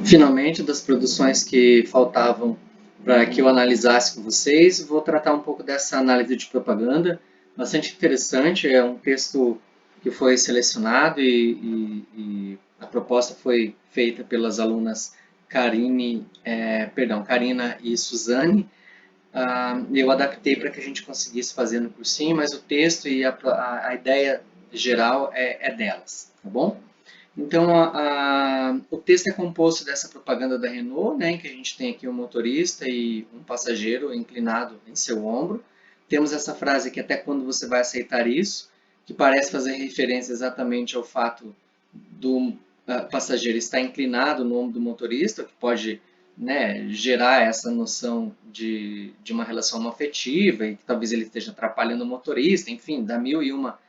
Finalmente, das produções que faltavam para que eu analisasse com vocês, vou tratar um pouco dessa análise de propaganda, bastante interessante. É um texto que foi selecionado e a proposta foi feita pelas alunas Karina e Suzane. Eu adaptei para que a gente conseguisse fazer no cursinho, mas o texto e a ideia geral é delas, tá bom? Então, o texto é composto dessa propaganda da Renault, né, em que a gente tem aqui um motorista e um passageiro inclinado em seu ombro. Temos essa frase que até quando você vai aceitar isso, que parece fazer referência exatamente ao fato do passageiro estar inclinado no ombro do motorista, que pode, né, gerar essa noção de uma relação afetiva e que talvez ele esteja atrapalhando o motorista, enfim, dá mil e uma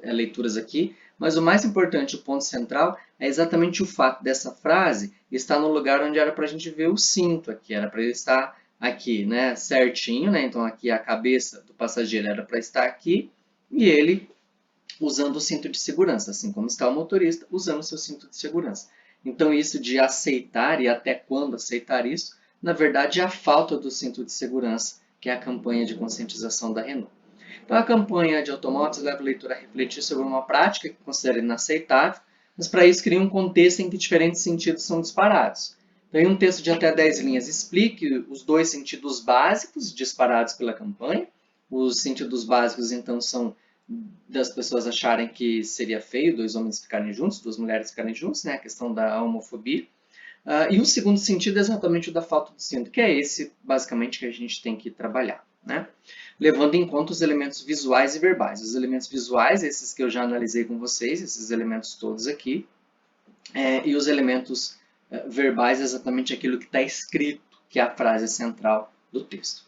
leituras aqui. Mas o mais importante, o ponto central, é exatamente o fato dessa frase estar no lugar onde era para a gente ver o cinto aqui, era para ele estar aqui, né, certinho, né? Então aqui a cabeça do passageiro era para estar aqui e ele usando o cinto de segurança, assim como está o motorista usando o seu cinto de segurança. Então isso de aceitar e até quando aceitar isso, na verdade é a falta do cinto de segurança, que é a campanha de conscientização da Renault. Então, a campanha de automóveis leva o leitor a refletir sobre uma prática que considera inaceitável, mas para isso cria um contexto em que diferentes sentidos são disparados. Então, em um texto de até 10 linhas, explique os dois sentidos básicos disparados pela campanha. Os sentidos básicos, então, são das pessoas acharem que seria feio dois homens ficarem juntos, duas mulheres ficarem juntos, né? A questão da homofobia. E o segundo sentido é exatamente o da falta de cinto, que é esse, basicamente, que a gente tem que trabalhar, né? Levando em conta os elementos visuais e verbais. Os elementos visuais, esses que eu já analisei com vocês, esses elementos todos aqui, e os elementos verbais, exatamente aquilo que está escrito, que é a frase central do texto.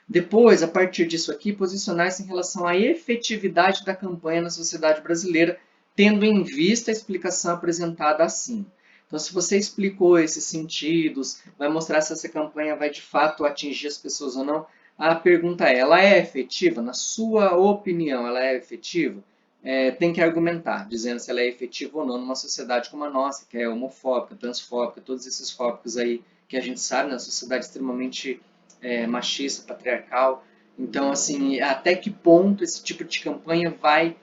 Depois, a partir disso aqui, posicionar-se em relação à efetividade da campanha na sociedade brasileira, tendo em vista a explicação apresentada acima. Então, se você explicou esses sentidos, vai mostrar se essa campanha vai de fato atingir as pessoas ou não. A pergunta é, ela é efetiva? Na sua opinião, ela é efetiva? Tem que argumentar, dizendo se ela é efetiva ou não numa sociedade como a nossa, que é homofóbica, transfóbica, todos esses fóbicos aí que a gente sabe, na sociedade extremamente machista, patriarcal. Então, assim, até que ponto esse tipo de campanha vai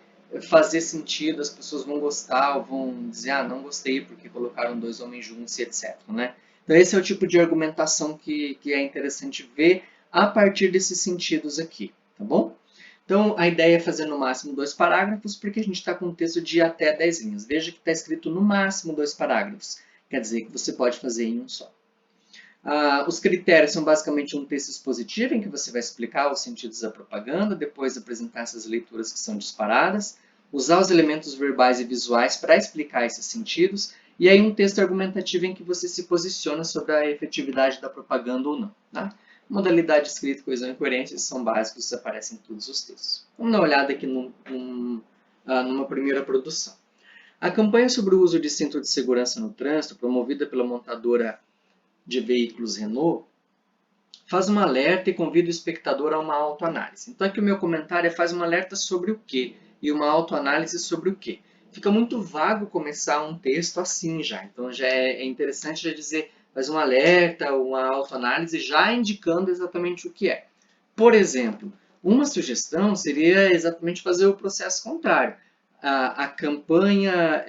fazer sentido, as pessoas vão gostar, ou vão dizer, não gostei porque colocaram dois homens juntos e etc. Né? Então, esse é o tipo de argumentação que é interessante ver a partir desses sentidos aqui, tá bom? Então, a ideia é fazer no máximo 2 parágrafos, porque a gente está com um texto de até 10 linhas. Veja que está escrito no máximo 2 parágrafos. Quer dizer que você pode fazer em um só. Os critérios são basicamente um texto expositivo, em que você vai explicar os sentidos da propaganda, depois apresentar essas leituras que são disparadas, usar os elementos verbais e visuais para explicar esses sentidos, e aí um texto argumentativo em que você se posiciona sobre a efetividade da propaganda ou não. Tá? Modalidade escrita, coesão e coerência são básicos, aparecem em todos os textos. Vamos dar uma olhada aqui numa primeira produção. A campanha sobre o uso de cinto de segurança no trânsito, promovida pela montadora de veículos Renault, faz um alerta e convida o espectador a uma autoanálise. Então aqui o meu comentário faz um alerta sobre o quê e uma autoanálise sobre o quê. Fica muito vago começar um texto assim já, então já é interessante já dizer, faz um alerta, uma autoanálise já indicando exatamente o que é. Por exemplo, uma sugestão seria exatamente fazer o processo contrário. A campanha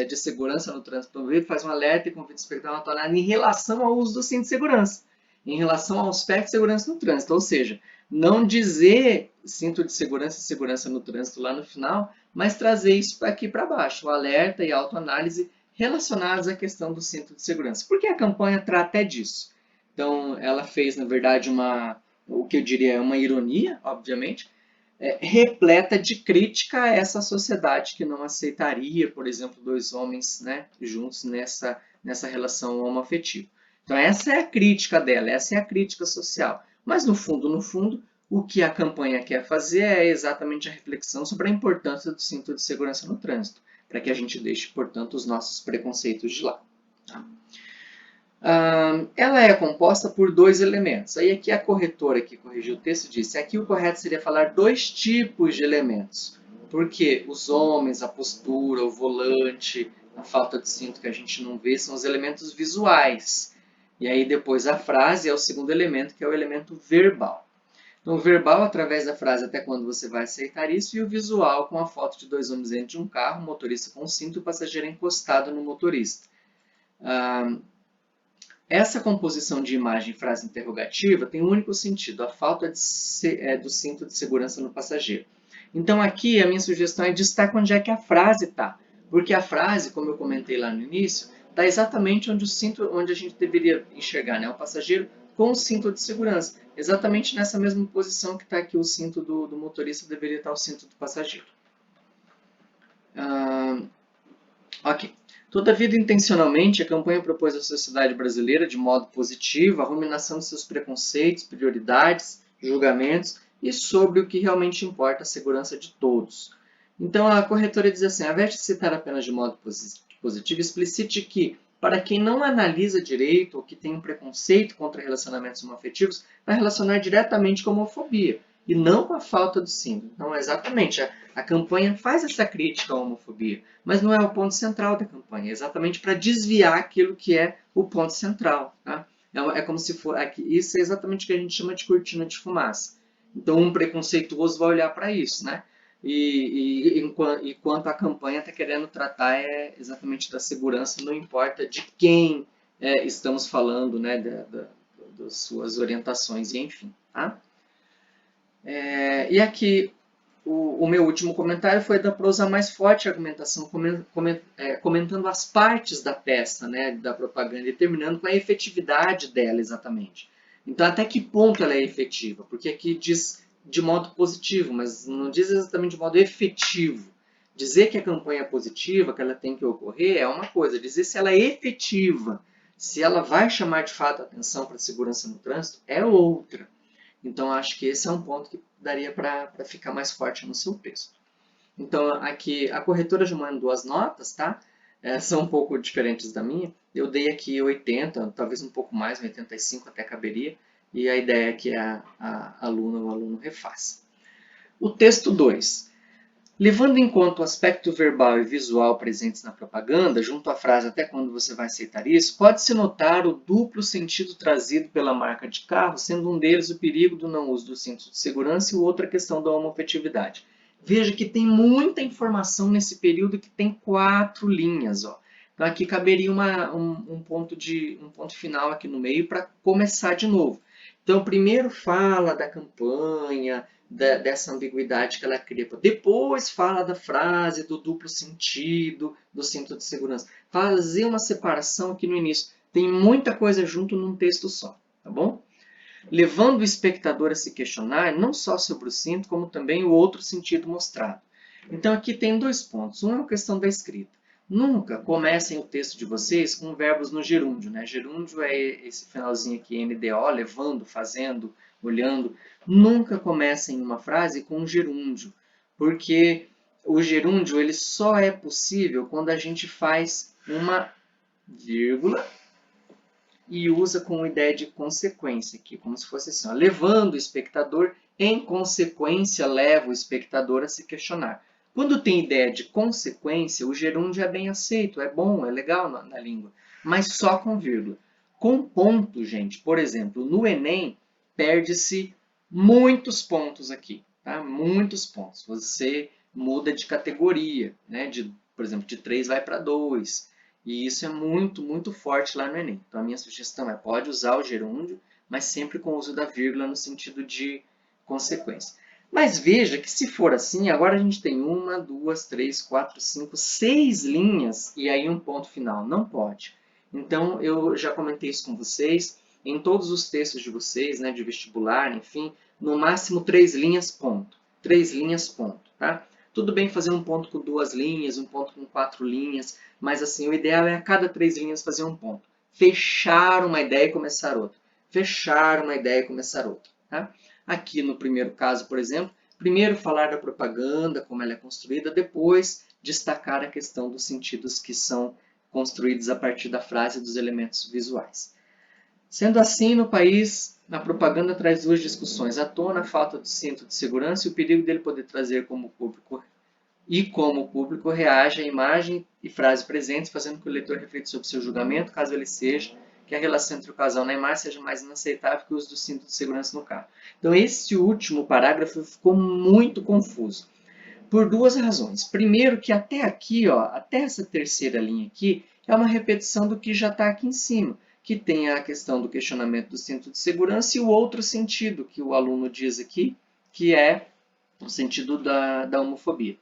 de segurança no trânsito promovido faz um alerta e convida o espectador a atuar em relação ao uso do cinto de segurança, em relação ao aspecto de segurança no trânsito. Ou seja, não dizer cinto de segurança e segurança no trânsito lá no final, mas trazer isso aqui para baixo, o alerta e a autoanálise relacionados à questão do cinto de segurança. Porque a campanha trata até disso. Então, ela fez, na verdade, o que eu diria é uma ironia, obviamente, repleta de crítica a essa sociedade que não aceitaria, por exemplo, dois homens, né, juntos nessa relação homoafetiva. Então essa é a crítica dela, essa é a crítica social. Mas no fundo, o que a campanha quer fazer é exatamente a reflexão sobre a importância do cinto de segurança no trânsito, para que a gente deixe, portanto, os nossos preconceitos de lado. Tá? Ela é composta por dois elementos. Aí aqui a corretora que corrigiu o texto disse, aqui o correto seria falar dois tipos de elementos. Porque os homens, a postura, o volante, a falta de cinto que a gente não vê são os elementos visuais. E aí depois a frase é o segundo elemento, que é o elemento verbal. Então, o verbal através da frase até quando você vai aceitar isso, e o visual com a foto de dois homens dentro de um carro, o motorista com o cinto e o passageiro encostado no motorista. Essa composição de imagem e frase interrogativa tem um único sentido, a falta do cinto de segurança no passageiro. Então aqui a minha sugestão é destacar onde é que a frase está, porque a frase, como eu comentei lá no início, está exatamente onde a gente deveria enxergar, né? O passageiro com o cinto de segurança, exatamente nessa mesma posição que está aqui o cinto do motorista, deveria estar o cinto do passageiro. Ok. Todavia, intencionalmente, a campanha propôs à sociedade brasileira, de modo positivo, a ruminação de seus preconceitos, prioridades, julgamentos e sobre o que realmente importa, a segurança de todos. Então, a corretora diz assim, ao invés de citar apenas de modo positivo, explicite que, para quem não analisa direito ou que tem um preconceito contra relacionamentos homoafetivos, vai relacionar diretamente com a homofobia e não com a falta do cinto. Então, exatamente, a campanha faz essa crítica à homofobia, mas não é o ponto central da campanha, é exatamente para desviar aquilo que é o ponto central. Tá? É como se for, isso é exatamente o que a gente chama de cortina de fumaça. Então, um preconceituoso vai olhar para isso, né? Enquanto a campanha está querendo tratar exatamente da segurança, não importa de quem estamos falando, né, das suas orientações e enfim. Tá? E aqui, o meu último comentário foi da prosa mais forte, a argumentação, comentando as partes da peça, né, da propaganda, e terminando com a efetividade dela exatamente. Então, até que ponto ela é efetiva? Porque aqui diz de modo positivo, mas não diz exatamente de modo efetivo. Dizer que a campanha é positiva, que ela tem que ocorrer, é uma coisa. Dizer se ela é efetiva, se ela vai chamar de fato a atenção para a segurança no trânsito, é outra. Então, acho que esse é um ponto que daria para ficar mais forte no seu texto. Então, aqui, a corretora já mandou as notas, tá? São um pouco diferentes da minha. Eu dei aqui 80, talvez um pouco mais, 85 até caberia. E a ideia é que a aluna ou o aluno refaça. O texto 2. Levando em conta o aspecto verbal e visual presentes na propaganda, junto à frase até quando você vai aceitar isso, pode-se notar o duplo sentido trazido pela marca de carro, sendo um deles o perigo do não uso do cinto de segurança e o outro a questão da homoafetividade. Veja que tem muita informação nesse período que tem 4 linhas. Ó. Então aqui caberia um ponto final aqui no meio para começar de novo. Então primeiro fala da campanha, dessa ambiguidade que ela cria. Depois fala da frase, do duplo sentido, do cinto de segurança. Fazer uma separação aqui no início. Tem muita coisa junto num texto só, tá bom? Levando o espectador a se questionar não só sobre o cinto, como também o outro sentido mostrado. Então aqui tem 2 pontos. Um é a questão da escrita. Nunca comecem o texto de vocês com verbos no gerúndio. Né? Gerúndio é esse finalzinho aqui, NDO, levando, fazendo, olhando. Nunca comecem uma frase com um gerúndio, porque o gerúndio ele só é possível quando a gente faz uma vírgula e usa com ideia de consequência, aqui, como se fosse assim, ó, levando o espectador, em consequência leva o espectador a se questionar. Quando tem ideia de consequência, o gerúndio é bem aceito, é bom, é legal na língua, mas só com vírgula. Com ponto, gente, por exemplo, no Enem, perde-se muitos pontos aqui, tá? Muitos pontos. Você muda de categoria, né? Por exemplo, de 3 vai para 2. E isso é muito, muito forte lá no Enem. Então, a minha sugestão é, pode usar o gerúndio, mas sempre com o uso da vírgula no sentido de consequência. Mas veja que se for assim, agora a gente tem 1, 2, 3, 4, 5, 6 linhas e aí um ponto final. Não pode. Então, eu já comentei isso com vocês. Em todos os textos de vocês, né, de vestibular, enfim, no máximo 3 linhas, ponto. 3 linhas, ponto. Tá? Tudo bem fazer um ponto com 2 linhas, um ponto com 4 linhas, mas assim, o ideal é a cada 3 linhas fazer um ponto. Fechar uma ideia e começar outra. Fechar uma ideia e começar outra. Tá? Aqui no primeiro caso, por exemplo, primeiro falar da propaganda, como ela é construída, depois destacar a questão dos sentidos que são construídos a partir da frase e dos elementos visuais. Sendo assim, no país, a propaganda traz 2 discussões à tona, a falta de cinto de segurança e o perigo dele poder trazer como público e como o público reage à imagem e frase presentes, fazendo que o leitor reflita sobre seu julgamento, caso ele seja, que a relação entre o casal na imagem seja mais inaceitável que o uso do cinto de segurança no carro. Então, esse último parágrafo ficou muito confuso, por duas razões. Primeiro, que até aqui, ó, até essa terceira linha aqui, é uma repetição do que já está aqui em cima, que tem a questão do questionamento do cinto de segurança e o outro sentido que o aluno diz aqui, que é o sentido da homofobia.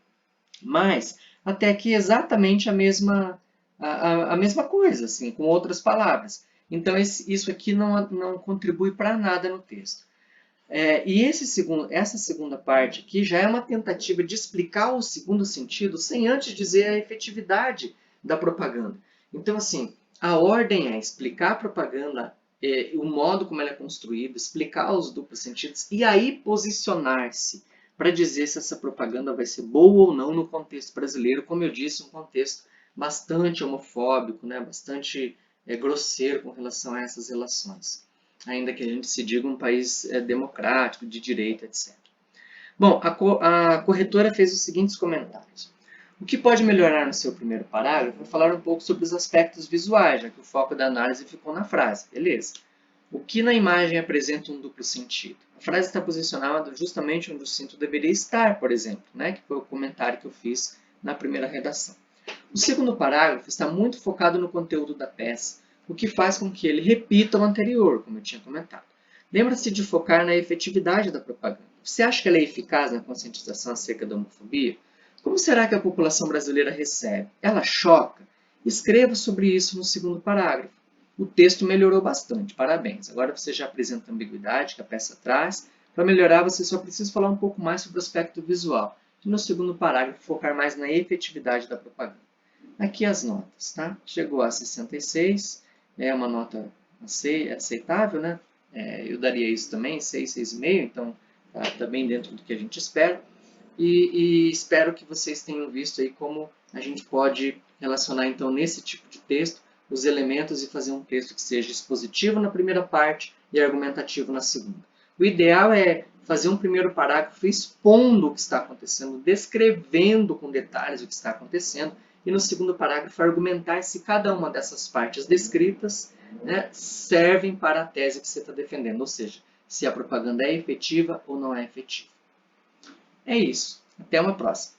Mas até aqui é exatamente a mesma coisa, assim, com outras palavras. Então isso aqui não contribui para nada no texto. E essa segunda parte aqui já é uma tentativa de explicar o segundo sentido sem antes dizer a efetividade da propaganda. Então, assim, a ordem é explicar a propaganda, o modo como ela é construída, explicar os duplos sentidos e aí posicionar-se para dizer se essa propaganda vai ser boa ou não no contexto brasileiro. Como eu disse, um contexto bastante homofóbico, né? Bastante grosseiro com relação a essas relações, ainda que a gente se diga um país democrático, de direito, etc. Bom, a corretora fez os seguintes comentários. O que pode melhorar no seu primeiro parágrafo é falar um pouco sobre os aspectos visuais, já que o foco da análise ficou na frase. Beleza. O que na imagem apresenta um duplo sentido? A frase está posicionada justamente onde o cinto deveria estar, por exemplo, né? Que foi o comentário que eu fiz na primeira redação. O segundo parágrafo está muito focado no conteúdo da peça, o que faz com que ele repita o anterior, como eu tinha comentado. Lembra-se de focar na efetividade da propaganda. Você acha que ela é eficaz na conscientização acerca da homofobia? Como será que a população brasileira recebe? Ela choca? Escreva sobre isso no segundo parágrafo. O texto melhorou bastante, parabéns. Agora você já apresenta a ambiguidade que a peça traz. Para melhorar, você só precisa falar um pouco mais sobre o aspecto visual. E no segundo parágrafo, focar mais na efetividade da propaganda. Aqui as notas, tá? Chegou a 66, é uma nota aceitável, né? Eu daria isso também, 6, 6,5, então tá bem dentro do que a gente espera. E espero que vocês tenham visto aí como a gente pode relacionar então nesse tipo de texto os elementos e fazer um texto que seja expositivo na primeira parte e argumentativo na segunda. O ideal é fazer um primeiro parágrafo expondo o que está acontecendo, descrevendo com detalhes o que está acontecendo, e no segundo parágrafo argumentar se cada uma dessas partes descritas, né, servem para a tese que você está defendendo, ou seja, se a propaganda é efetiva ou não é efetiva. É isso. Até uma próxima.